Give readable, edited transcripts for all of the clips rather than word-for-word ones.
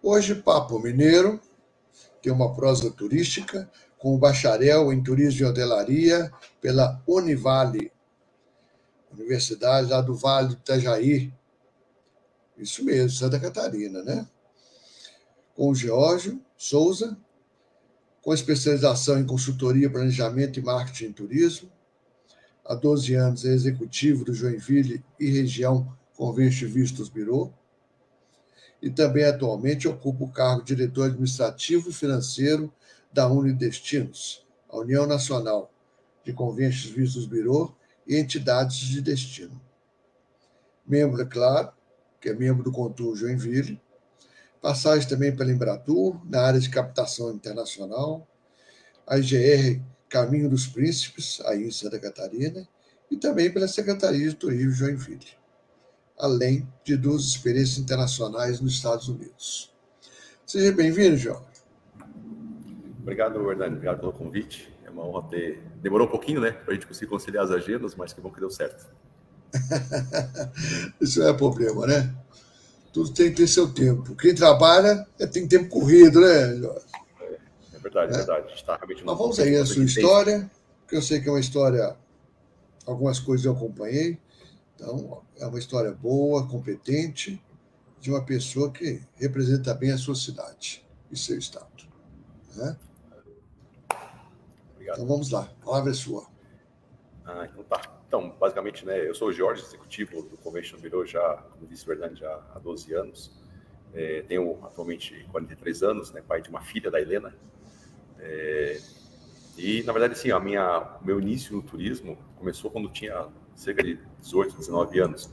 Hoje, Papo Mineiro, tem uma prosa turística com o bacharel em turismo e hotelaria pela Univale, Universidade lá do Vale do Itajaí. Isso mesmo, Santa Catarina, né? Com o Geórgio Souza, com especialização em consultoria, planejamento e marketing em turismo. Há 12 anos é executivo do Joinville e região Convention Vistos Bureau. E também atualmente ocupa o cargo de diretor administrativo e financeiro da Unidestinos, a União Nacional de Conventions Vistos Bureau e entidades de destino. Membro, é claro, que é membro do Contour Joinville, passagem também pela Embratur, na área de captação internacional, a IGR Caminho dos Príncipes, aí em Santa Catarina, e também pela Secretaria de Turismo de Joinville, além de 2 experiências internacionais nos Estados Unidos. Seja bem-vindo, Jorge. Obrigado, Hernani. Obrigado pelo convite. É uma honra ter... Demorou um pouquinho, né, para a gente conseguir conciliar as agendas, mas que bom que deu certo. Isso não é problema, né? Tudo tem que ter seu tempo. Quem trabalha tem tempo corrido, né, Jorge? É verdade, é verdade. A gente está realmente... Mas vamos aí a sua história, que eu sei que é uma história... Algumas coisas eu acompanhei. Então, é uma história boa, competente, de uma pessoa que representa bem a sua cidade e seu estado. Né? Obrigado. Então, vamos lá. A palavra é sua. Então tá. Então, basicamente, né, eu sou o Jorge, executivo do Convention Bureau, já, como disse o Hernani, já há 12 anos. Tenho atualmente 43 anos, né, pai de uma filha, da Helena. E, na verdade, assim, o meu início no turismo começou quando eu tinha cerca de 18, 19 anos.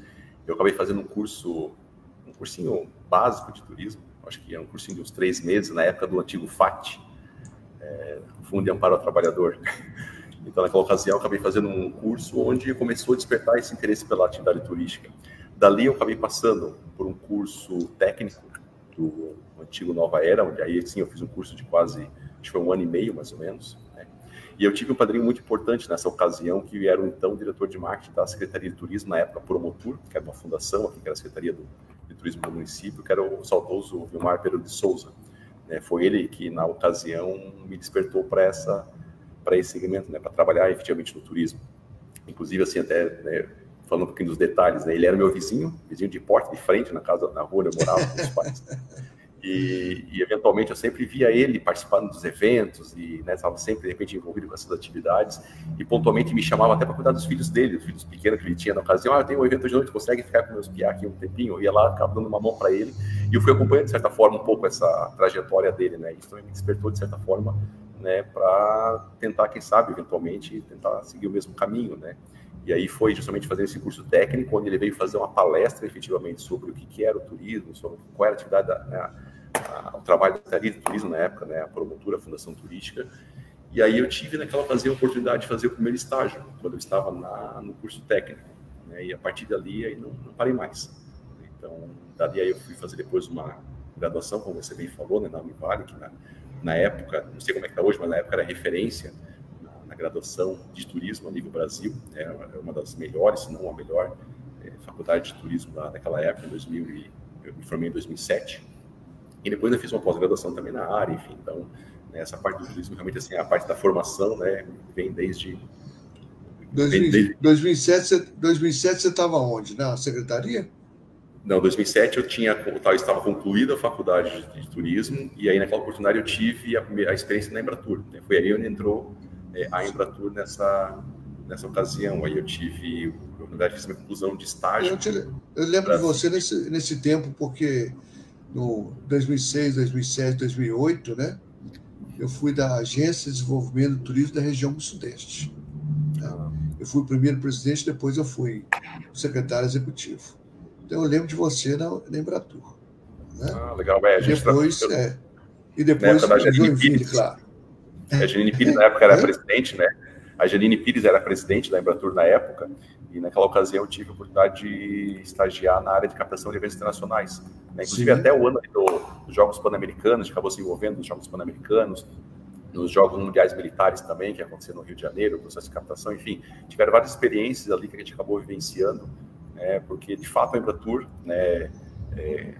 Eu acabei fazendo um cursinho básico de turismo, acho que era um cursinho de uns 3 meses, na época do antigo FAT, Fundo de Amparo ao Trabalhador. Então, naquela ocasião, eu acabei fazendo um curso onde começou a despertar esse interesse pela atividade turística. Dali, eu acabei passando por um curso técnico do antigo Nova Era, onde aí, sim, eu fiz um curso de quase, acho que foi 1 ano e meio, mais ou menos, né? E eu tive um padrinho muito importante nessa ocasião, que era o então diretor de marketing da Secretaria de Turismo, na época Promotur, que era uma fundação aqui, que era a Secretaria de Turismo do município, que era o saudoso Vilmar Pereira de Souza. Foi ele que, na ocasião, me despertou para esse segmento, né, para trabalhar efetivamente no turismo. Inclusive, assim, até, né, falando um pouquinho dos detalhes, né, ele era meu vizinho de porta de frente, na rua onde eu morava com os pais. E eventualmente eu sempre via ele participando dos eventos e, né, estava sempre de repente envolvido com essas atividades e pontualmente me chamava até para cuidar dos filhos dele, os filhos pequenos que ele tinha na ocasião. Eu tenho um evento de noite, consegue ficar com meus piá aqui um tempinho? Eu ia lá, ficava dando uma mão para ele e eu fui acompanhando de certa forma um pouco essa trajetória dele, né? Isso também me despertou de certa forma, né, para tentar, quem sabe, eventualmente tentar seguir o mesmo caminho, né? E aí foi justamente fazendo esse curso técnico, onde ele veio fazer uma palestra efetivamente sobre o que era o turismo, sobre qual era a atividade, o trabalho da Secretaria de Turismo na época, né, a promotura, a Fundação Turística. E aí eu tive naquela ocasião a oportunidade de fazer o primeiro estágio, quando eu estava no curso técnico, né, e a partir dali aí não parei mais. Então, dali aí eu fui fazer depois uma graduação, como você bem falou, né, na Univale, que na época, não sei como é que está hoje, mas na época era referência na graduação de turismo a nível Brasil, é uma das melhores, se não a melhor faculdade de turismo daquela época, eu me formei em 2007, e depois eu fiz uma pós-graduação também na área, enfim, então, né, essa parte do turismo, realmente, assim, a parte da formação, né, vem desde... 2007 você estava onde? Na secretaria? Não, 2007 eu estava concluída a faculdade de turismo, e aí naquela oportunidade eu tive a experiência na Embratur, né? Foi aí onde entrou a Embratur nessa ocasião. Aí eu na verdade, fiz uma conclusão de estágio. Eu lembro de você nesse tempo, porque no 2006, 2007, 2008, né? Eu fui da Agência de Desenvolvimento do Turismo da região do Sudeste. Né? Eu fui o primeiro presidente, depois eu fui o secretário executivo. Então, eu lembro de você na Embratur. Né? Legal. E depois o Joinville, claro. A Janine Pires, na época, era presidente, né? A Janine Pires era presidente da Embratur na época, e naquela ocasião eu tive a oportunidade de estagiar na área de captação de eventos internacionais. Né? Inclusive, até o ano dos Jogos Pan-Americanos, a gente acabou se envolvendo nos Jogos Pan-Americanos, nos Jogos Mundiais Militares também, que aconteceu no Rio de Janeiro, o processo de captação, enfim, tiveram várias experiências ali que a gente acabou vivenciando, né, porque, de fato, a Embratur, né,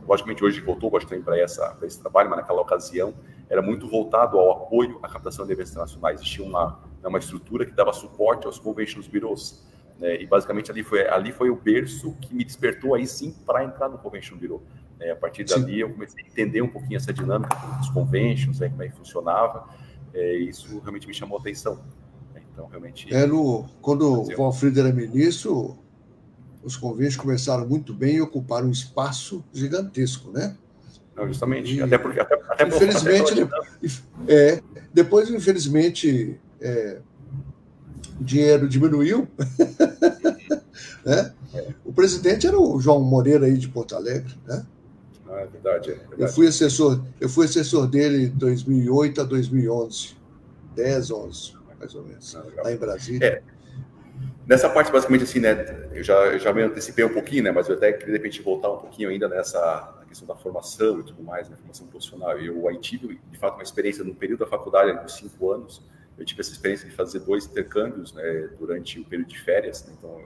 Logicamente, hoje voltou bastante para esse trabalho, mas naquela ocasião era muito voltado ao apoio à captação de eventos internacionais. Existia uma estrutura que dava suporte aos conventions bureaus, né? E basicamente ali foi o berço que me despertou aí sim para entrar no convention bureau. A partir dali eu comecei a entender um pouquinho essa dinâmica dos conventions, como é que funcionava. Isso realmente me chamou a atenção. Então, realmente... Quando o Walfried era ministro, os conventos começaram muito bem e ocuparam um espaço gigantesco, né? Não, justamente. E, até porque... infelizmente, depois, infelizmente, o dinheiro diminuiu. Né? O presidente era o João Moreira aí de Porto Alegre, né? É verdade, Eu fui assessor dele de 2008 a 2011. 10, 11, mais ou menos, lá em Brasília. Nessa parte, basicamente, assim, né, eu já me antecipei um pouquinho, né, mas eu até queria, de repente, voltar um pouquinho ainda na questão da formação e tudo mais, né, formação profissional. Eu aí tive, de fato, uma experiência no período da faculdade, de 5 anos, eu tive essa experiência de fazer 2 intercâmbios, né, durante o período de férias, né, então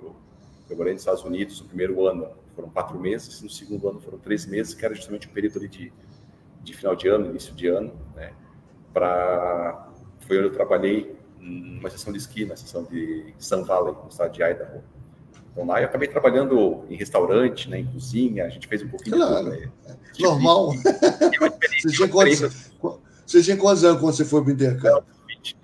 eu morei nos Estados Unidos no primeiro ano, foram 4 meses, no segundo ano foram 3 meses, que era justamente o período ali de final de ano, início de ano, né, foi onde eu trabalhei numa estação de esqui, na estação de Sun Valley, no estado de Idaho. Então lá eu acabei trabalhando em restaurante, né, em cozinha, a gente fez um pouquinho de tudo. Né? Normal. Você tinha quantos anos quando você foi para o intercâmbio?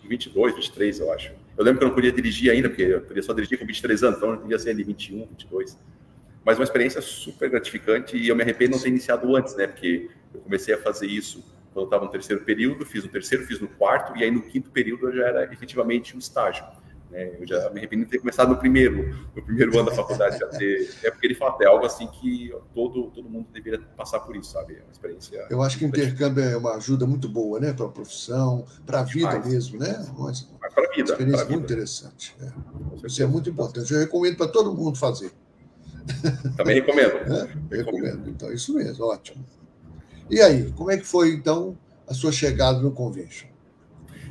22, 23, eu acho. Eu lembro que eu não podia dirigir ainda, porque eu podia só dirigir com 23 anos, então eu podia ser ali 21, 22. Mas uma experiência super gratificante e eu me arrependo de não ter iniciado antes, né? Porque eu comecei a fazer isso quando eu estava no 3º período, fiz no 3º, fiz no 4º, e aí no 5º período eu já era efetivamente um estágio. Né? Eu já me arrependo de ter começado no primeiro ano da faculdade. Porque de fato é algo assim que todo mundo deveria passar por isso, sabe? É uma experiência... Eu acho que o intercâmbio é uma ajuda muito boa, né? Para a profissão, para a vida mesmo, né? Mas para a vida. Experiência muito interessante. Isso é muito importante. Eu recomendo para todo mundo fazer. Também recomendo. Recomendo. Então, isso mesmo, ótimo. E aí, como é que foi, então, a sua chegada no convention?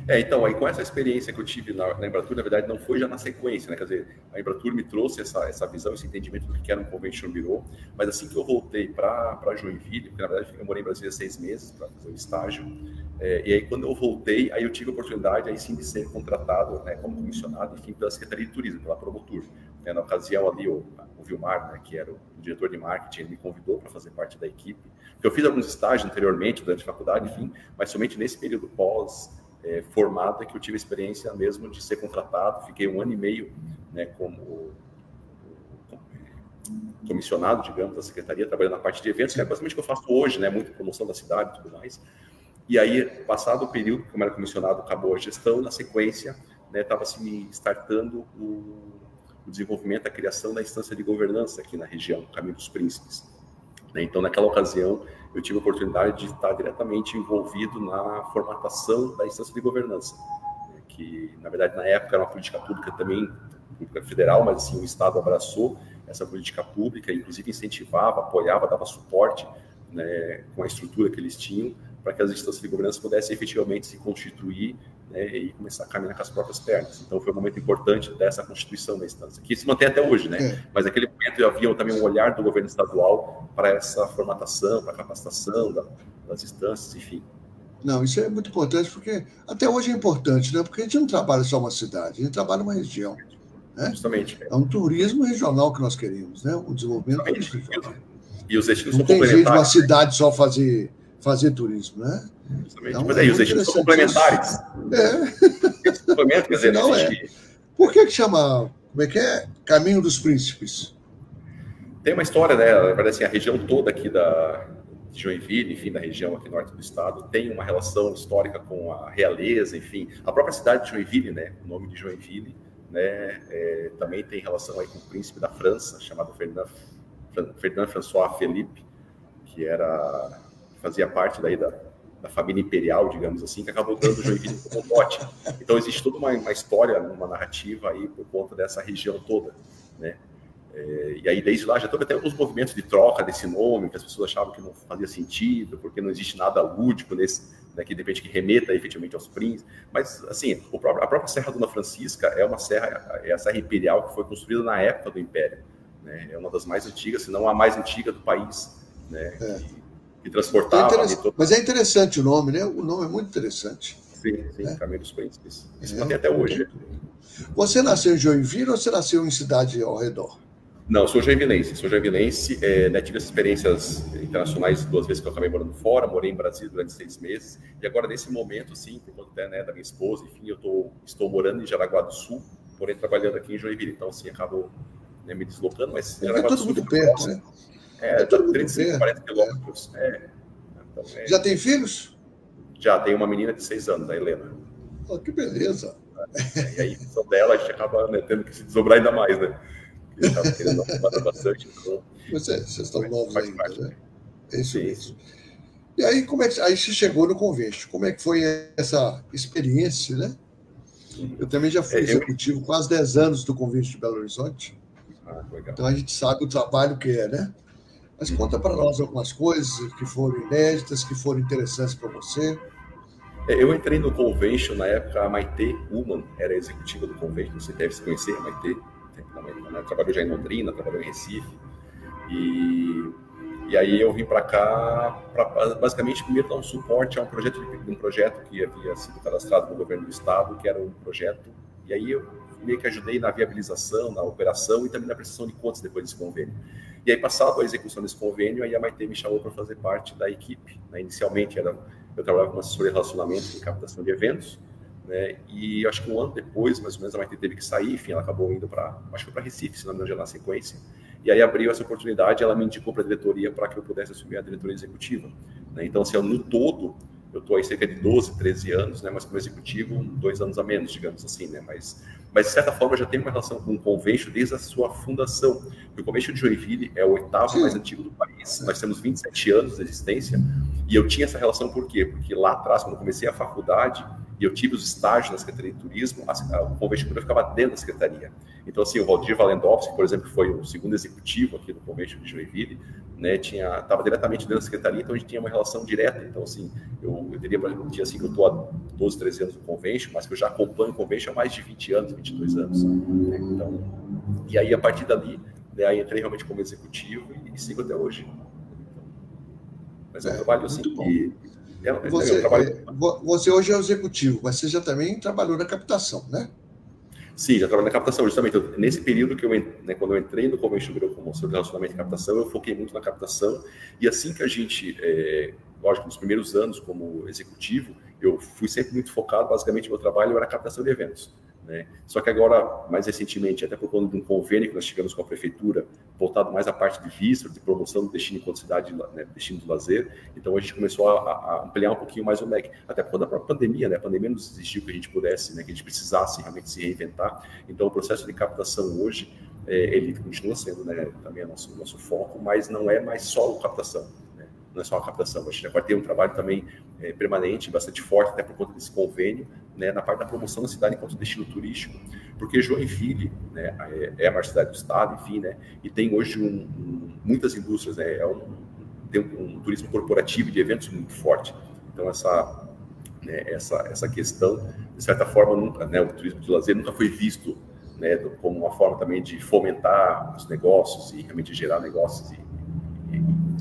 Então, aí com essa experiência que eu tive na Embratur, na verdade, não foi já na sequência, né? Quer dizer, a Embratur me trouxe essa visão, esse entendimento do que era um convention bureau, mas assim que eu voltei para Joinville, porque na verdade eu morei em Brasília 6 meses para fazer o estágio, e aí quando eu voltei, aí eu tive a oportunidade, aí sim, de ser contratado, né, como comissionado, enfim, pela Secretaria de Turismo, pela Promotur. Na ocasião ali, o Vilmar, né, que era o diretor de marketing, ele me convidou para fazer parte da equipe. Eu fiz alguns estágios anteriormente, durante a faculdade, enfim, mas somente nesse período pós-formado é que eu tive a experiência mesmo de ser contratado. Fiquei 1 ano e meio, né, como comissionado, digamos, da secretaria, trabalhando na parte de eventos, que é basicamente o que eu faço hoje, né, muito promoção da cidade e tudo mais. E aí, passado o período, como era comissionado, acabou a gestão, na sequência, né, estava se me startando o desenvolvimento, a criação da instância de governança aqui na região, Caminho dos Príncipes. Então, naquela ocasião, eu tive a oportunidade de estar diretamente envolvido na formatação da instância de governança, que, na verdade, na época era uma política pública também, pública federal, mas assim, o Estado abraçou essa política pública, inclusive incentivava, apoiava, dava suporte, né, com a estrutura que eles tinham, para que as instâncias de governança pudessem efetivamente se constituir, né, e começar a caminhar com as próprias pernas. Então, foi um momento importante dessa constituição da instância, que se mantém até hoje, né? Mas naquele momento havia também um olhar do governo estadual para essa formatação, para a capacitação das instâncias, enfim. Não, isso é muito importante, porque até hoje é importante, né? Porque a gente não trabalha só uma cidade, a gente trabalha uma região. Né? Justamente. É um turismo regional que nós queremos, né? Um desenvolvimento regional. E os destinos não são tem jeito de uma cidade só fazer turismo, né? Então, mas aí os destinos são complementares. Complemento, quer dizer, não existe... Por que chama, como é que é? Caminho dos Príncipes? Tem uma história, né? Na verdade, assim, a região toda aqui de Joinville, enfim, da região aqui norte do estado, tem uma relação histórica com a realeza, enfim. A própria cidade de Joinville, né? O nome de Joinville, né? Também tem relação aí com o príncipe da França, chamado Ferdinand François Philippe, que fazia parte daí da família imperial, digamos assim, que acabou dando Joinville como mote. Então, existe toda uma história, uma narrativa aí por conta dessa região toda, né? E aí, desde lá, já teve até alguns movimentos de troca desse nome, que as pessoas achavam que não fazia sentido, porque não existe nada lúdico nesse, né, que de repente que remeta efetivamente aos príncipes. Mas, assim, a própria Serra Dona Francisca é a serra imperial que foi construída na época do Império, né? É uma das mais antigas, se não a mais antiga do país. né? É. Que transportava... Mas é interessante o nome, né? O nome é muito interessante. Sim, né? Caminho dos Príncipes. Isso mantém até hoje. Você nasceu em Joinville ou você nasceu em cidade ao redor? Não, eu sou joinvilense. Né, tive experiências internacionais 2 vezes que eu acabei morando fora, morei em Brasília durante 6 meses, e agora nesse momento, sim, por conta né, da minha esposa, enfim, estou morando em Jaraguá do Sul, porém trabalhando aqui em Joinville, então assim, acabo né, me deslocando, mas Jaraguá do Sul muito perto, né? É 35, 40 quilômetros. Então, Já tem filhos? Já, tem uma menina de 6 anos, a Helena. Oh, que beleza! E aí, só dela, a gente acaba né, tendo que se desdobrar ainda mais, né? Eu estava querendo arrumar bastante. Então, vocês estão novos ainda, parte, né? É isso mesmo. E aí, aí você chegou no Conveste. Como é que foi essa experiência, né? Eu também já fui executivo quase 10 anos do Conveste de Belo Horizonte. Legal. Então a gente sabe o trabalho que é, né? Mas conta para nós algumas coisas que foram inéditas, que foram interessantes para você. Eu entrei no Convention na época, a Maite Ullmann era executiva do Convention, você deve se conhecer, a Maite. Né? Trabalhou já em Londrina, trabalhou em Recife. E aí eu vim para cá para basicamente primeiro dar um suporte a um projeto que havia sido cadastrado no governo do estado, que era um projeto, e aí eu meio que ajudei na viabilização, na operação e também na prestação de contas depois desse convênio. E aí, passado a execução desse convênio, aí a Maite me chamou para fazer parte da equipe. Né? Inicialmente, eu trabalhava com assessoria de relacionamento e captação de eventos, né? E acho que um ano depois, mais ou menos, a Maite teve que sair, enfim, ela acabou indo acho que para Recife, se não me engano, já na sequência. E aí abriu essa oportunidade, ela me indicou para a diretoria para que eu pudesse assumir a diretoria executiva. Né? Então, assim, no todo, eu estou aí cerca de 12, 13 anos, né? Mas como executivo, 2 anos a menos, digamos assim, né? Mas de certa forma, eu já tenho uma relação com o Convention desde a sua fundação. O Convention de Joinville é o 8º mais antigo do país. Nós temos 27 anos de existência. E eu tinha essa relação por quê? Porque lá atrás, quando eu comecei a faculdade, e eu tive os estágios na Secretaria de Turismo, o Convention ficava dentro da Secretaria. Então, assim, o Valdir Valendowski, por exemplo, que foi o segundo executivo aqui do Convention de Joinville, né, estava diretamente dentro da Secretaria, então a gente tinha uma relação direta. Então, assim, eu diria para gente assim, que eu estou há 12, 13 anos no Convention, mas que eu já acompanho o Convention há mais de 20 anos, 22 anos. Né? Então, e aí, a partir dali, né, aí entrei realmente como executivo e sigo até hoje. Mas é um trabalho assim que... Você hoje é o executivo, mas você já também trabalhou na captação, né? Sim, já trabalhei na captação, justamente. Nesse período que quando eu entrei no Convention Bureau como assessor de relacionamento e captação, eu foquei muito na captação. E assim que a gente, lógico, nos primeiros anos como executivo, eu fui sempre muito focado, basicamente, meu trabalho era a captação de eventos. Né? Só que agora, mais recentemente, até por conta de um convênio que nós tivemos com a prefeitura, voltado mais à parte de visto, de promoção do destino enquanto cidade, né, destino do lazer, então a gente começou a ampliar um pouquinho mais o leque, até por conta da própria pandemia, né? A pandemia nos exigiu que a gente pudesse, né, que a gente precisasse realmente se reinventar, então o processo de captação hoje, ele continua sendo, né, também nosso foco, mas não é mais só a captação. Não é só a captação, a gente vai ter um trabalho também permanente, bastante forte, até por conta desse convênio, né, na parte da promoção da cidade enquanto destino turístico, porque Joinville, né, é a maior cidade do estado, enfim, né, e tem hoje muitas indústrias, né, tem um turismo corporativo de eventos muito forte, então essa questão, de certa forma, nunca, né, o turismo de lazer nunca foi visto, né, como uma forma também de fomentar os negócios e realmente gerar negócios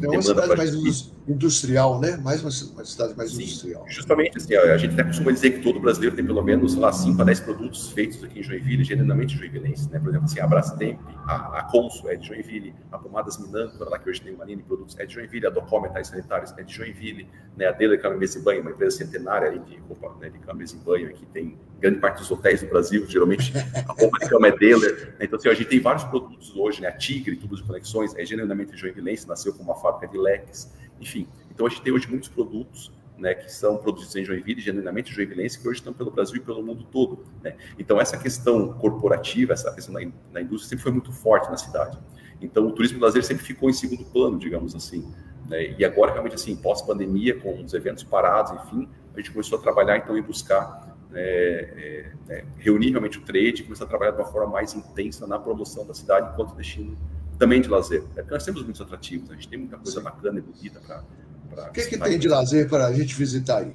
é uma cidade mais industrial, né? Mais uma cidade mais industrial. Justamente, assim, a gente até costuma dizer que todo brasileiro tem pelo menos, sei lá, 5 a 10 produtos feitos aqui em Joinville, genuinamente joinvilenses, né? Por exemplo, assim, a Brastemp, a Consul é de Joinville, a Pomadas Minâncora, lá que hoje tem uma linha de produtos, é de Joinville, a Docom Metais Sanitários é de Joinville, né? A Dele Cama Mesa e Banho, uma empresa centenária aí de roupa, né, de cama, mesa e banho, que tem grande parte dos hotéis do Brasil, geralmente a roupa de cama é Dele. Então, assim, a gente tem vários produtos hoje, né? A Tigre, tubos de conexões, é genuinamente joinvilense, nasceu como uma fábrica de leques, enfim. Então, a gente tem hoje muitos produtos, né, que são produzidos em Joinville, genuinamente joinvilense, que hoje estão pelo Brasil e pelo mundo todo. Né? Então, essa questão corporativa, essa questão da indústria sempre foi muito forte na cidade. Então, o turismo e lazer sempre ficou em segundo plano, digamos assim. Né? E agora, realmente, assim, pós-pandemia, com os eventos parados, enfim, a gente começou a trabalhar, então, em buscar reunir realmente o trade e começar a trabalhar de uma forma mais intensa na promoção da cidade enquanto destino também de lazer. Porque nós temos muitos atrativos, a gente tem muita coisa bacana e bonita para... O que tem de lazer para a gente visitar aí?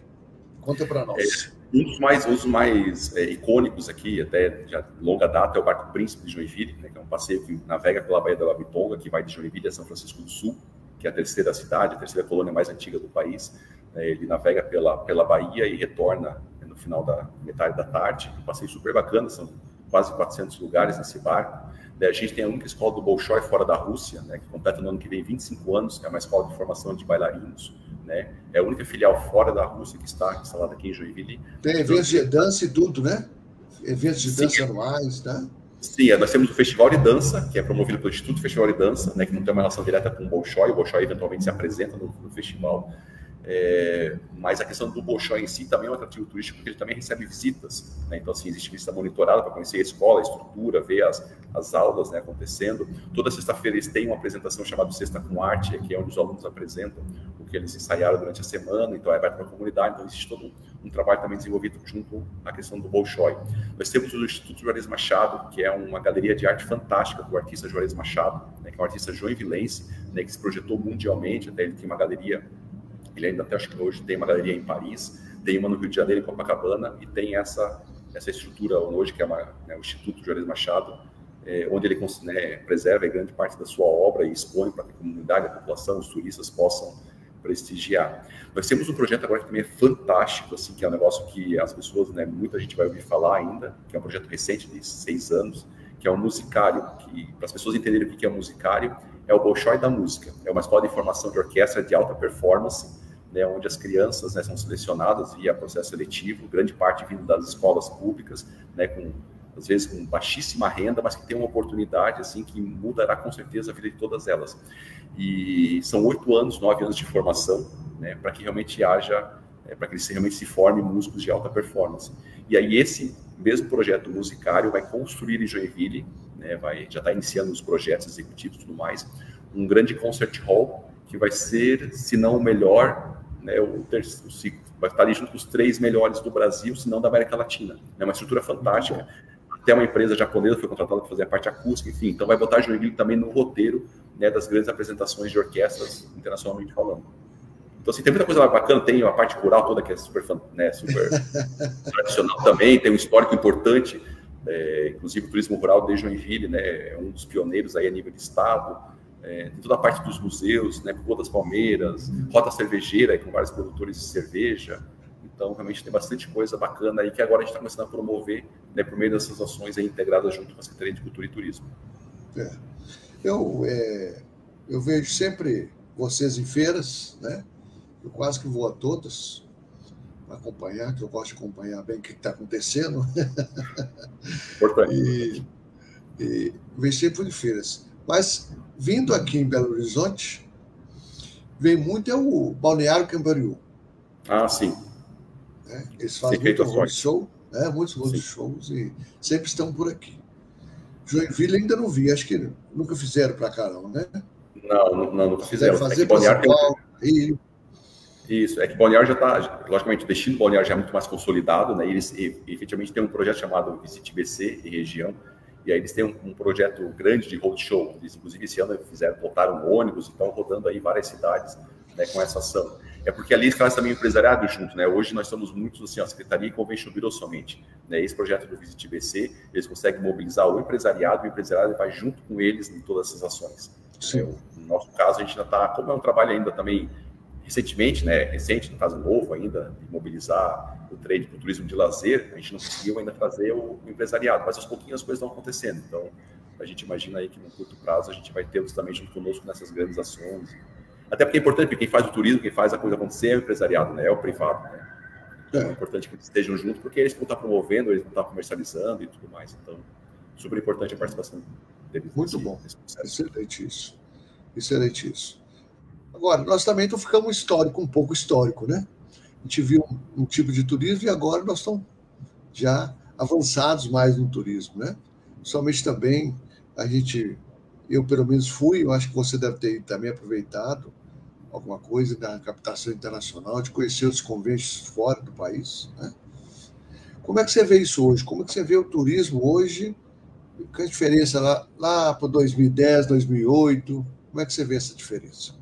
Conta para nós. Um dos mais icônicos aqui, até já de longa data, é o Barco Príncipe de Joinville, né, que é um passeio que navega pela Baía da Labitonga, que vai de Joinville a São Francisco do Sul, que é a terceira cidade, a terceira colônia mais antiga do país. Ele navega pela Bahia e retorna no final da metade da tarde. Um passeio super bacana, são quase 400 lugares nesse barco. A gente tem a única escola do Bolshoi fora da Rússia, né, que completa no ano que vem 25 anos, que é uma escola de formação de bailarinos. Né? É a única filial fora da Rússia que está instalada aqui em Joinville. Tem eventos de dança e tudo, né? Eventos de dança anuais, né? Sim, nós temos o Festival de Dança, que é promovido pelo Instituto Festival de Dança, né, que não tem uma relação direta com o Bolshoi. O Bolshoi eventualmente se apresenta no festival. Mas a questão do Bolshoi em si também é um atrativo turístico, porque ele também recebe visitas, né? Então, assim, existe visita monitorada para conhecer a escola, a estrutura, ver as aulas, né, acontecendo. Toda sexta-feira eles têm uma apresentação chamada Sexta com Arte, que é onde os alunos apresentam o que eles ensaiaram durante a semana, então é aberto para a comunidade. Então existe todo um trabalho também desenvolvido junto à questão do Bolshoi. Nós temos o Instituto Juarez Machado, que é uma galeria de arte fantástica do artista Juarez Machado, né, que é um artista joinvilense, né, que se projetou mundialmente. Até ele tem uma galeria. Ele ainda até, acho que hoje tem uma galeria em Paris, tem uma no Rio de Janeiro, em Copacabana, e tem essa estrutura hoje, que é o Instituto Juarez Machado, onde ele, né, preserva grande parte da sua obra e expõe para que a comunidade, a população, os turistas possam prestigiar. Nós temos um projeto agora que também é fantástico, assim, que é um negócio que as pessoas, né, muita gente vai ouvir falar ainda, que é um projeto recente, de 6 anos, que é um musicário, que, para as pessoas entenderem o que é um musicário, é o Bolshoi da música. É uma escola de formação de orquestra de alta performance, né, onde as crianças, né, são selecionadas via processo seletivo, grande parte vindo das escolas públicas, né, às vezes com baixíssima renda, mas que tem uma oportunidade assim, que mudará com certeza a vida de todas elas. E são 8 anos, 9 anos de formação, né, para que realmente para que eles realmente se formem músicos de alta performance. E aí esse mesmo projeto musicário vai construir em Joinville, né, já está iniciando os projetos executivos e tudo mais, um grande concert hall que vai ser, se não o melhor, né, vai estar ali junto com os 3 melhores do Brasil, se não da América Latina. É uma estrutura fantástica. Até uma empresa japonesa foi contratada para fazer a parte acústica, enfim. Então vai botar Joinville também no roteiro, né, das grandes apresentações de orquestras internacionalmente falando. Então, assim, tem muita coisa bacana, tem a parte rural toda que é super, né, super tradicional também, tem um histórico importante, inclusive o turismo rural de Joinville, né, é um dos pioneiros aí a nível de estado. Tem toda a parte dos museus, né, Rua das Palmeiras, Rota Cervejeira, com vários produtores de cerveja. Então, realmente tem bastante coisa bacana aí que agora a gente está começando a promover, né, por meio dessas ações aí integradas junto com a Secretaria de Cultura e Turismo. Eu vejo sempre vocês em feiras, né? Eu quase que vou a todas para acompanhar, que eu gosto de acompanhar bem o que está acontecendo. Importante. E vejo sempre em feiras. Mas, vindo aqui em Belo Horizonte, vem muito o Balneário Camboriú. Ah, sim. Eles fazem muito road show, né? Muitos road shows e sempre estão por aqui. Joinville ainda não vi, acho que nunca fizeram para cá, não, né? Não, nunca fizeram. Fazer para São Paulo, Rio. Isso, é que Balneário já está, logicamente, o destino do Balneário já é muito mais consolidado, né? Eles efetivamente têm um projeto chamado Visit BC e região, e aí eles têm um projeto grande de roadshow. Eles, inclusive, esse ano botaram um ônibus e estão rodando aí várias cidades, né, com essa ação. É porque ali faz também o empresariado junto, né? Hoje nós estamos muitos, assim, a Secretaria e Convention Bureau somente, né? Esse projeto do Visit BC, eles conseguem mobilizar o empresariado vai junto com eles em todas essas ações. No nosso caso, a gente ainda está, como é um trabalho ainda também recentemente, né? Recente, no caso novo ainda, de mobilizar o trade para o turismo de lazer, a gente não conseguiu ainda trazer o empresariado, mas aos pouquinhos as coisas estão acontecendo. Então, a gente imagina aí que no curto prazo a gente vai ter também junto conosco nessas grandes ações. Até porque é importante, porque quem faz o turismo, quem faz a coisa acontecer é o empresariado, né? É o privado, né? Então, é importante que eles estejam juntos, porque eles vão estar promovendo, eles vão estar comercializando e tudo mais. Então, super importante a participação deles. Muito bom. Excelente isso. Excelente isso. Agora, nós também ficamos um pouco histórico, né? A gente viu um tipo de turismo e agora nós estamos já avançados mais no turismo, né? Somente também eu pelo menos fui, eu acho que você deve ter também aproveitado alguma coisa da captação internacional, de conhecer os conventos fora do país, né? Como é que você vê isso hoje? Como é que você vê o turismo hoje? Qual é a diferença lá para 2010, 2008? Como é que você vê essa diferença?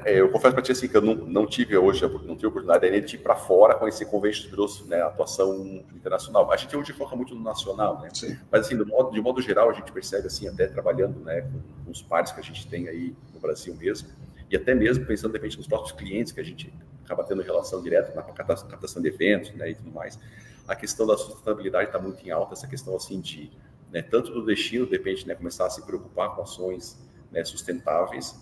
Eu confesso para ti assim, que eu não tive oportunidade ainda de ir para fora conhecer conventos grossos, né, atuação internacional. A gente hoje foca muito no nacional, né? Sim. Mas assim, de modo geral, a gente percebe assim, até trabalhando, né, com os pares que a gente tem aí no Brasil mesmo, e até mesmo pensando, de repente, nos próprios clientes que a gente acaba tendo relação direta na captação de eventos, né, e tudo mais. A questão da sustentabilidade está muito em alta, essa questão assim de, né, tanto do destino, de repente, né, começar a se preocupar com ações, né, sustentáveis,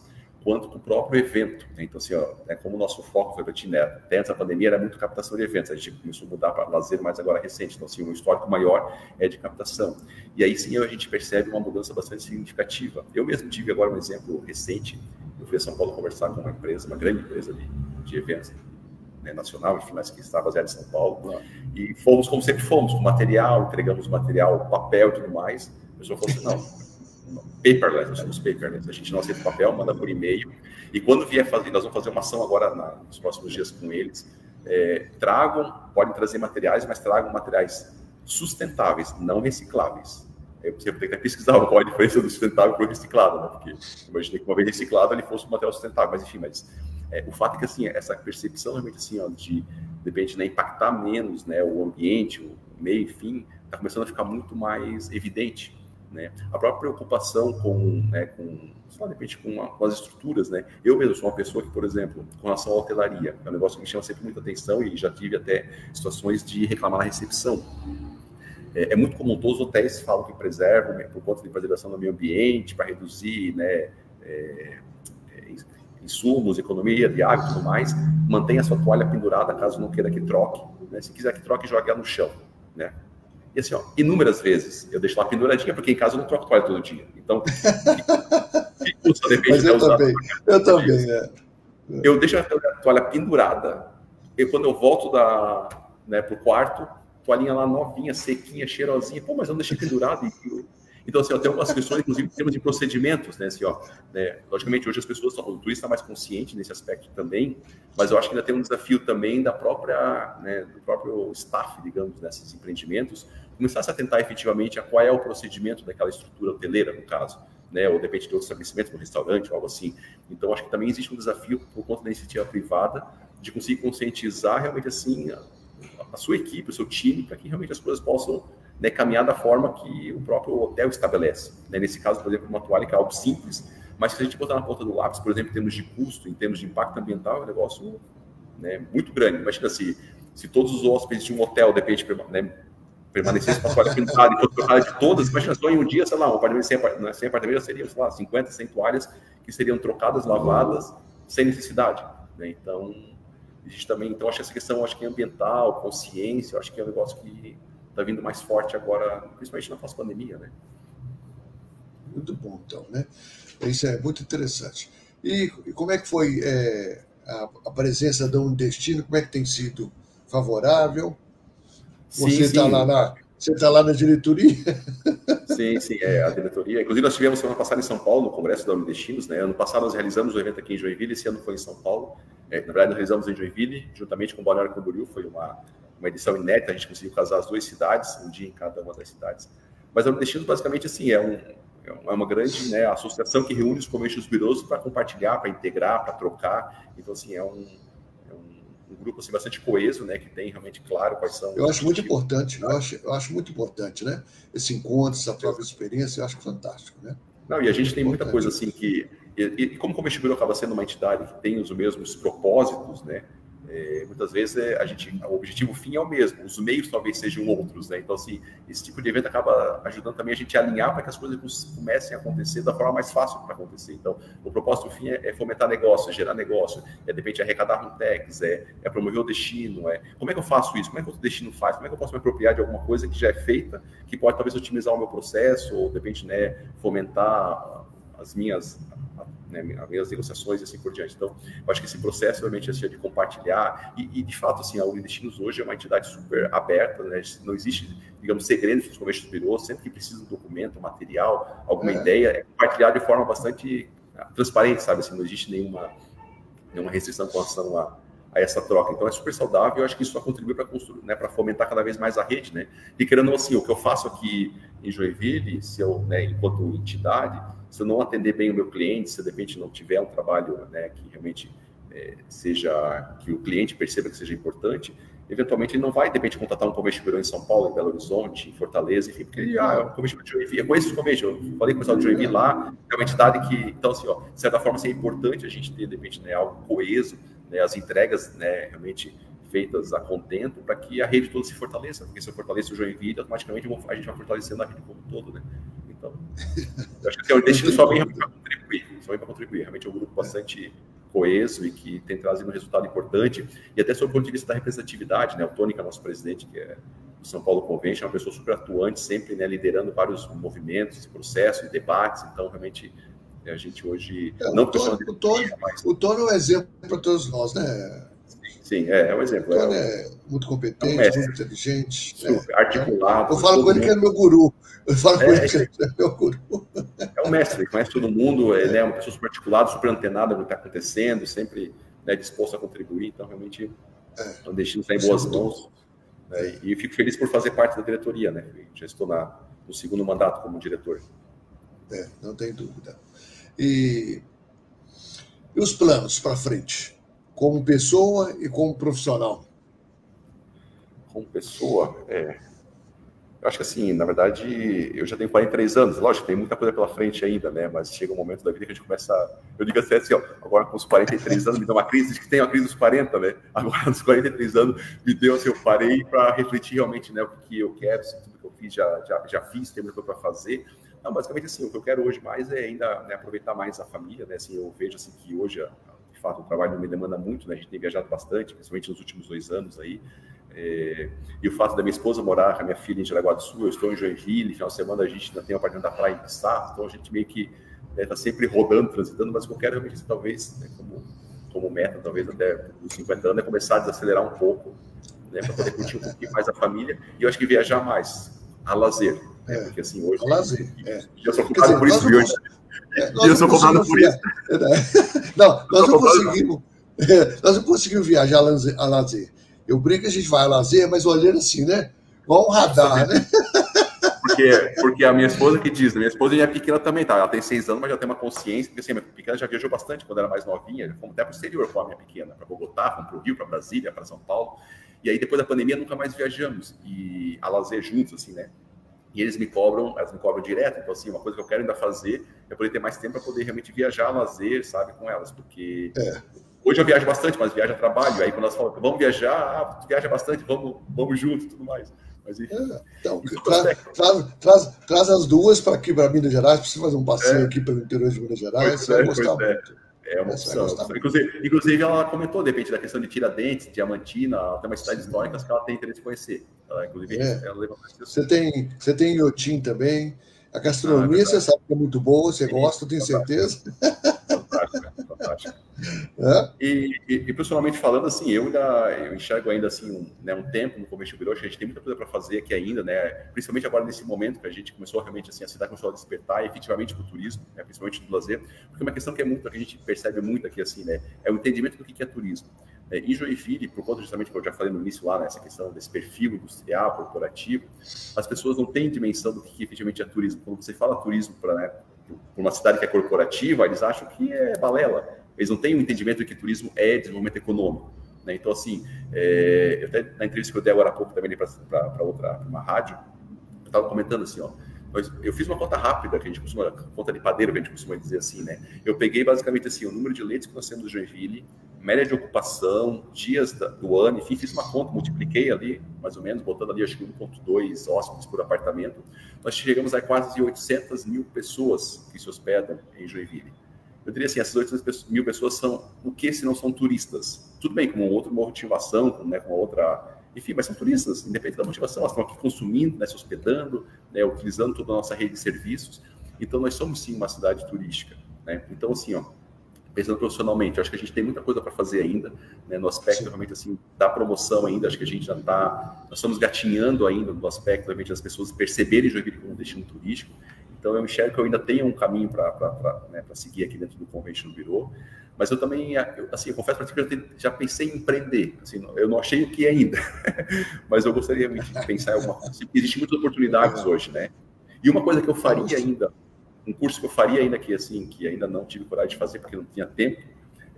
quanto do próprio evento. Né? Então, assim, ó, né, como o nosso foco foi, né, até antes da pandemia era muito captação de eventos, a gente começou a mudar para lazer, mas agora recente. Então, assim, um histórico maior é de captação. E aí sim a gente percebe uma mudança bastante significativa. Eu mesmo tive agora um exemplo recente. Eu fui a São Paulo conversar com uma empresa, uma grande empresa de eventos, né, nacional, enfim, mas que está baseada em São Paulo. E fomos como sempre fomos, com material, entregamos material, papel e tudo mais. A pessoa falou assim, não, paperless, nós somos paperless, a gente não aceita papel, manda por e-mail, e quando vier fazer, nós vamos fazer uma ação agora nos próximos dias com eles, podem trazer materiais, mas tragam materiais sustentáveis, não recicláveis. Você tem que pesquisar qual a diferença do sustentável para o reciclado, né? Porque imaginei que uma vez reciclado ele fosse um material sustentável, mas enfim, o fato é que assim, essa percepção realmente assim, ó, de repente, né, impactar menos, né, o ambiente, o meio, enfim, está começando a ficar muito mais evidente. Né? A própria preocupação de repente, com as estruturas, né? Eu mesmo sou uma pessoa que, por exemplo, com relação à hotelaria, é um negócio que me chama sempre muita atenção e já tive até situações de reclamar na recepção. É muito comum, todos os hotéis falam que preservam, né, por conta de preservação do meio ambiente, para reduzir, né, insumos, economia de água e tudo mais, mantenha a sua toalha pendurada caso não queira que troque, né? Se quiser que troque, jogue ela no chão, né? E assim, ó, inúmeras vezes eu deixo lá penduradinha, porque em casa eu não troco toalha todo dia. Então, mas eu também. Eu deixo a toalha pendurada, e quando eu volto pro quarto, toalhinha lá novinha, sequinha, cheirosinha. Pô, mas eu não deixei pendurado. Então, assim, ó, tem algumas questões, inclusive, em termos de procedimentos, né? Assim, ó, né? Logicamente, hoje as pessoas, o turista está mais consciente nesse aspecto também, mas eu acho que ainda tem um desafio também do próprio staff, digamos, nesses empreendimentos, começar a se atentar efetivamente a qual é o procedimento daquela estrutura hoteleira, no caso, né? Ou de repente de outro estabelecimento, um restaurante, algo assim. Então, acho que também existe um desafio por conta da iniciativa privada de conseguir conscientizar realmente assim a sua equipe, o seu time, para que realmente as coisas possam, né, caminhar da forma que o próprio hotel estabelece. Né? Nesse caso, por exemplo, uma toalha que é algo simples, mas se a gente botar na ponta do lápis, por exemplo, em termos de custo, em termos de impacto ambiental, é um negócio, né, muito grande. Imagina se todos os hóspedes de um hotel, de repente, né, permanecessem com a toalha pintada e fosse trocada de todas, imagina só em um dia, sei lá, um apartamento sem apartamento seria, sei lá, 50, 100 toalhas que seriam trocadas, lavadas, sem necessidade. Né? Então, existe também, então, acho que essa questão, acho que é ambiental, consciência, acho que é um negócio que está vindo mais forte agora, principalmente na pós-pandemia, né? Muito bom, então, né? Isso é muito interessante. E como é que foi a presença da Undestino? Como é que tem sido? Favorável? Você está lá na diretoria? Sim, a diretoria. Inclusive, nós tivemos semana passada em São Paulo, no Congresso da Undestinos, né? Ano passado nós realizamos o evento aqui em Joinville, esse ano foi em São Paulo. Na verdade, nós realizamos em Joinville, juntamente com o Balneário Camboriú, foi uma edição inédita, a gente conseguiu casar as duas cidades, um dia em cada uma das cidades. Mas a Undestinos, basicamente, assim, é uma grande, né, associação que reúne os convention bureaus para compartilhar, para integrar, para trocar. Então, assim, é um grupo assim, bastante coeso, né, que tem realmente claro quais são... Eu acho muito importante, eu acho muito importante, né? Esse encontro, essa própria experiência, eu acho fantástico, né? Não, e a gente tem muita coisa assim que... E como o Convention Bureau acaba sendo uma entidade que tem os mesmos propósitos, né? Muitas vezes o objetivo fim é o mesmo, os meios talvez sejam outros, né? Então, assim, esse tipo de evento acaba ajudando também a gente a alinhar para que as coisas comecem a acontecer da forma mais fácil para acontecer. Então, o propósito fim é fomentar negócio, gerar negócio, de repente arrecadar runtex, é promover o destino, como é que eu faço isso? Como é que o destino faz? Como é que eu posso me apropriar de alguma coisa que já é feita, que pode talvez otimizar o meu processo, ou de repente, né, fomentar as minhas negociações e assim por diante. Então, eu acho que esse processo realmente é de compartilhar e de fato, assim, a Unidestinos hoje é uma entidade super aberta, né? Não existe, digamos, segredo nos convention bureaus, sempre que precisa de um documento, material, alguma ideia, é compartilhar de forma bastante transparente, sabe? Assim, não existe nenhuma restrição com relação a essa troca. Então, é super saudável, eu acho que isso só contribui para construir, né, para fomentar cada vez mais a rede, né? E querendo assim, o que eu faço aqui em Joinville, se eu, né, enquanto entidade, se eu não atender bem o meu cliente, se de repente não tiver um trabalho, né, que realmente seja, que o cliente perceba que seja importante, eventualmente ele não vai, de repente, contratar um convênio em São Paulo, em Belo Horizonte, em Fortaleza, enfim, porque ele, o convênio de Joinville, eu conheço os convênios, eu falei com o pessoal de Joinville lá, é uma entidade que, então, assim, ó, de certa forma, assim, é importante a gente ter, de repente, né, algo coeso, né, as entregas, né, realmente feitas a contento, para que a rede toda se fortaleça, porque se eu fortaleço o Joinville, automaticamente a gente vai fortalecendo a rede como um todo, né? Então, eu acho que o destino só vem para contribuir, realmente é um grupo bastante coeso e que tem trazido um resultado importante, e até sob o ponto de vista da representatividade, né? O Tony, que é nosso presidente, que é do São Paulo Convention, é uma pessoa super atuante, sempre, né, liderando vários movimentos, processos e debates, então realmente a gente hoje... O Tony é um exemplo para todos nós, né? Sim, é um exemplo. O Tony é muito competente, muito inteligente. Super articulado. Eu falo com ele que é meu guru. Eu falo com ele que é meu guru. É um mestre, ele conhece todo mundo, ele é uma pessoa super articulada, super antenada no que está acontecendo, sempre, né, disposto a contribuir, então realmente o destino está em boas mãos. Né, e fico feliz por fazer parte da diretoria, né? Já estou no segundo mandato como diretor. Não tem dúvida. E os planos para frente? Como pessoa e como profissional? Como pessoa, eu acho que assim, na verdade, eu já tenho 43 anos, lógico, tem muita coisa pela frente ainda, né? Mas chega um momento da vida que a gente começa, eu digo assim, ó, agora com os 43 anos me deu uma crise, diz que tem uma crise dos 40, né? Agora nos 43 anos me deu assim, eu parei para refletir realmente, né, o que eu quero, se tudo que eu fiz já fiz, tem muita coisa para fazer. Não, basicamente assim, o que eu quero hoje mais é ainda, né, aproveitar mais a família, né? Assim, eu vejo assim que hoje de fato o trabalho me demanda muito, né? A gente tem viajado bastante, principalmente nos últimos 2 anos aí. E o fato da minha esposa morar com a minha filha em Jaraguá do Sul, eu estou em Joinville, final de semana a gente ainda tem um apartamento da praia em Pissarro, então a gente meio que está sempre rodando, transitando, mas o que eu quero realmente, talvez, né, como meta, talvez até dos 50 anos, é começar a desacelerar um pouco, né, para poder curtir um pouquinho mais a família, e eu acho que viajar mais, a lazer, né, porque assim, hoje... A lazer, eu sou culpado por isso, viu? Eu sou cobrado por isso. Não, nós não conseguimos viajar a lazer. Eu brinco que a gente vai a lazer, mas olhando assim, né? Igual um radar, né? Porque a minha esposa que diz, minha esposa é pequena também, tá? Ela tem 6 anos, mas já tem uma consciência, porque assim, a minha pequena já viajou bastante quando era mais novinha, fomos até para o exterior com a minha pequena, para Bogotá, fomos para o Rio, para Brasília, para São Paulo, e aí depois da pandemia nunca mais viajamos, e a lazer juntos, assim, né? E elas me cobram direto, então assim, uma coisa que eu quero ainda fazer é poder ter mais tempo para poder realmente viajar a lazer, sabe, com elas, porque... Hoje eu viajo bastante, mas viajo a trabalho. Aí quando elas falam, vamos viajar, tu viaja bastante, vamos junto e tudo mais. Mas enfim. Então, traz as duas para aqui, para Minas Gerais, para você fazer um passeio aqui para o interior de Minas Gerais, você vai gostar muito. É uma opção. Inclusive, ela comentou, de repente, da questão de Tiradentes, Diamantina, ela tem uma cidade histórica que ela tem interesse em conhecer. Inclusive, ela leva você tem Iotim também. A gastronomia, você sabe que é muito boa, você gosta, tenho certeza. Fantástico. E profissionalmente falando, assim, eu enxergo ainda assim um tempo no Convention Bureau, acho que a gente tem muita coisa para fazer aqui ainda, né? Principalmente agora nesse momento que a gente começou realmente assim, a cidade começou a despertar efetivamente para o turismo, né? Principalmente do lazer, porque uma questão que a gente percebe muito aqui assim, né? É o entendimento do que é turismo. Em Joinville, por conta justamente que eu já falei no início lá, nessa questão desse perfil industrial, corporativo, as pessoas não têm dimensão do que efetivamente é turismo. Quando você fala turismo para uma cidade que é corporativa, eles acham que é balela. Eles não têm um entendimento de que turismo é desenvolvimento econômico. Né? Então, assim, eu até na entrevista que eu dei agora há pouco também para uma rádio, eu estava comentando assim, ó, eu fiz uma conta rápida, que a gente costuma, conta de padeiro, que a gente costuma dizer assim, né? Eu peguei basicamente assim, o número de leitos que nós temos no Joinville, média de ocupação, dias do ano, enfim, fiz uma conta, multipliquei ali, mais ou menos, botando ali, acho que 1,2 hóspedes por apartamento. Nós chegamos a quase 800 mil pessoas que se hospedam em Joinville. Eu diria assim, essas 800 mil pessoas são o que se não são turistas? Tudo bem, com outra motivação, com outra... Enfim, mas são turistas, independente da motivação, elas estão aqui consumindo, né, se hospedando, né, utilizando toda a nossa rede de serviços. Então, nós somos, sim, uma cidade turística. Né? Então, assim, ó, pensando profissionalmente, acho que a gente tem muita coisa para fazer ainda, né, no aspecto realmente assim da promoção ainda, acho que a gente já está, nós estamos gatinhando ainda no aspecto realmente das pessoas perceberem Joinville como um destino turístico. Então eu enxergo que eu ainda tenho um caminho para seguir aqui dentro do Convention Bureau, mas eu também, assim, eu confesso para ti que eu já pensei em empreender, assim, eu não achei o que ainda, mas eu gostaria de pensar em alguma coisa. Existem muitas oportunidades hoje, né? E uma coisa que eu faria ainda, um curso que eu faria ainda que, assim, que ainda não tive coragem de fazer porque não tinha tempo,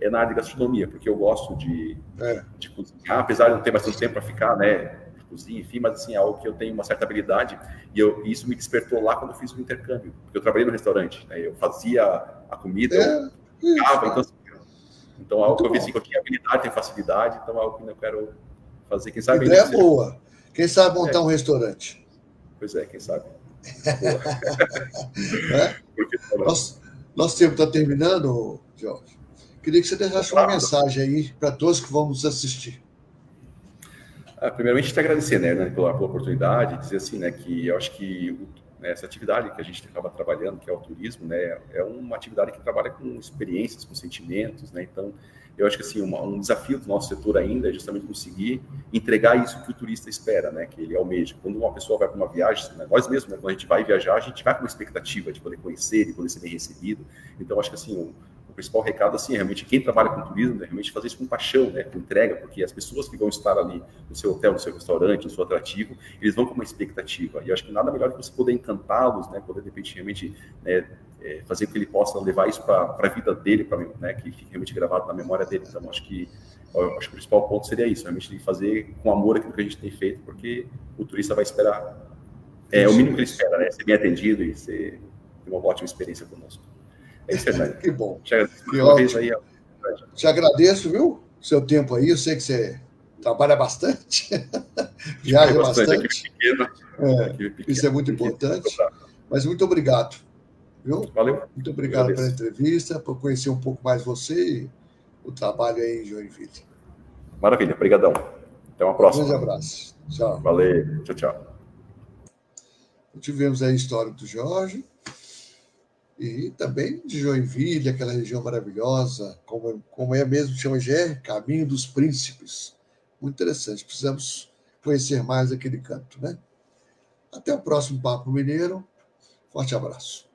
é na área de gastronomia, porque eu gosto de cozinhar, apesar de não ter bastante tempo para ficar, né, cozinha, enfim, mas assim, é algo que eu tenho uma certa habilidade, e isso me despertou lá quando eu fiz o intercâmbio, porque eu trabalhei no restaurante, né, eu fazia a comida, eu ficava, então é algo que eu vi assim, que eu tinha habilidade, tenho facilidade, então é algo que eu quero fazer, quem sabe... Ideia boa. Quem sabe montar um restaurante? Pois é, quem sabe. Nosso tempo está terminando, Jorge. Queria que você deixasse uma mensagem aí para todos que vão nos assistir. Primeiramente, te agradecer, né, pela oportunidade, dizer assim, né, que eu acho que essa atividade que a gente acaba trabalhando, que é o turismo, né, é uma atividade que trabalha com experiências, com sentimentos, né, então eu acho que assim, um desafio do nosso setor ainda é justamente conseguir entregar isso que o turista espera, né, que ele almeja. Quando uma pessoa vai para uma viagem, né, nós mesmos, né, quando a gente vai viajar, a gente vai com uma expectativa de poder conhecer, de poder ser bem recebido, então acho que assim, o principal recado, assim, é realmente quem trabalha com turismo, né, realmente fazer isso com paixão, né, com entrega, porque as pessoas que vão estar ali no seu hotel, no seu restaurante, no seu atrativo, eles vão com uma expectativa. E eu acho que nada melhor que você poder encantá-los, né, poder, de repente, realmente, né, fazer com que ele possa levar isso para a vida dele, né, que fique realmente gravado na memória dele. Então, acho que o principal ponto seria isso, realmente fazer com amor aquilo que a gente tem feito, porque o turista vai esperar, o mínimo que ele espera, né, ser bem atendido e ter uma ótima experiência conosco. É isso, Fernando. Que bom. Te agradeço, viu? Seu tempo aí. Eu sei que você trabalha bastante, viaja bastante. Isso é muito importante. Mas muito obrigado. Viu? Valeu. Muito obrigado pela entrevista, por conhecer um pouco mais você e o trabalho aí em Joinville. Maravilha. Obrigadão. Até uma próxima. Um grande abraço. Tchau. Valeu. Tchau, tchau. Tivemos aí a história do Jorge. E também de Joinville, aquela região maravilhosa, como é mesmo, chama Caminho dos Príncipes. Muito interessante, precisamos conhecer mais aquele canto, né? Até o próximo Papo Mineiro. Forte abraço.